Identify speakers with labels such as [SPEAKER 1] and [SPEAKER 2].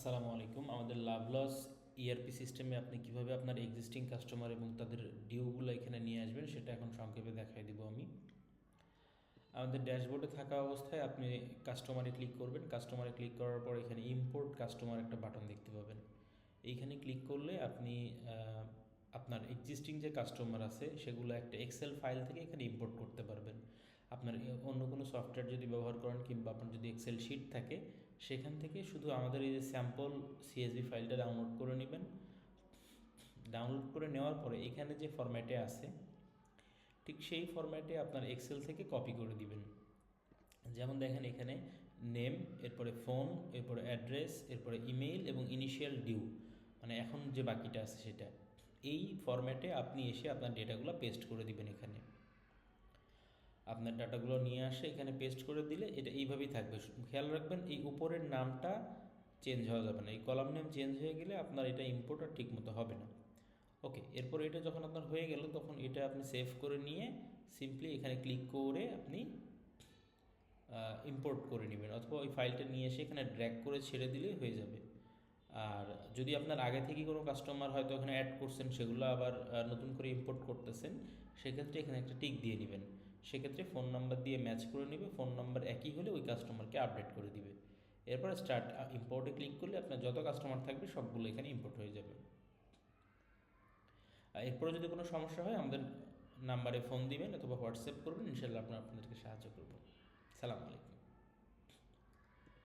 [SPEAKER 1] আসসালামু আলাইকুম। আমাদের লাভলস ইআরপি সিস্টেমে আপনি কিভাবে আপনার এক্সিস্টিং কাস্টমার এবং তাদের ডিউগুলো এখানে নিয়ে আসবেন সেটা এখন সংক্ষেপে দেখাই দিব আমি। আমাদের ড্যাশবোর্ডে থাকা অবস্থায় আপনি কাস্টমারে ক্লিক করবেন। কাস্টমারে ক্লিক করার পর এখানে ইম্পোর্ট কাস্টমার একটা বাটন দেখতে পাবেন। এইখানে ক্লিক করলে আপনি আপনার এক্সিস্টিং যে কাস্টমার আছে সেগুলো একটা এক্সেল ফাইল থেকে এখানে ইম্পোর্ট করতে পারবেন। আপনার অন্য কোনো সফটওয়্যার যদি ব্যবহার করেন কিংবা আপনার যদি এক্সেল শিট থাকে সেখান থেকে শুধু আমাদের এই যে স্যাম্পল সিএসভি ফাইলটা ডাউনলোড করে নেবেন। ডাউনলোড করে নেওয়ার পরে এখানে যে ফরম্যাটে আছে ঠিক সেই ফরম্যাটে আপনার এক্সেল থেকে কপি করে দিবেন। যেমন দেখেন এখানে নেম, এরপরে ফোন, এরপরে অ্যাড্রেস, এরপরে ইমেইল এবং ইনিশিয়াল ডিউ, মানে এখন যে বাকিটা আছে সেটা, এই ফরম্যাটে আপনি এসে আপনার ডেটাগুলো পেস্ট করে দিবেন। এখানে আপনার ডাটাগুলো নিয়ে আসে এখানে পেস্ট করে দিলে এটা এইভাবেই থাকবে। খেয়াল রাখবেন এই উপরের নামটা চেঞ্জ হওয়া যাবে না। এই কলাম নেম চেঞ্জ হয়ে গেলে আপনার এটা ইম্পোর্ট আর ঠিক মতো হবে না। ওকে, এরপর এটা যখন আপনার হয়ে গেল তখন এটা আপনি সেভ করে নিয়ে সিম্পলি এখানে ক্লিক করে আপনি ইম্পোর্ট করে নেবেন, অথবা ওই ফাইলটা নিয়ে এসে এখানে ড্র্যাগ করে ছেড়ে দিলেই হয়ে যাবে। আর যদি আপনার আগে থেকে কোনো কাস্টমার হয়তো এখানে অ্যাড করছেন সেগুলো আবার নতুন করে ইম্পোর্ট করতেছেন, সেক্ষেত্রে এখানে একটা টিক দিয়ে নেবেন। সেক্ষেত্রে ফোন নাম্বার দিয়ে ম্যাচ করে নেবে, ফোন নাম্বার একই হলে ওই কাস্টমারকে আপডেট করে দিবে। এরপরে স্টার্ট ইম্পোর্টে ক্লিক করলে আপনার যত কাস্টমার থাকবে সবগুলো এখানে ইম্পোর্ট হয়ে যাবে। এরপরে যদি কোনো সমস্যা হয় আমাদের নাম্বারে ফোন দিবেন অথবা হোয়াটসঅ্যাপ করবেন, ইনশাল্লাহ আপনাদেরকে সাহায্য করব। সালাম আলাইকুম।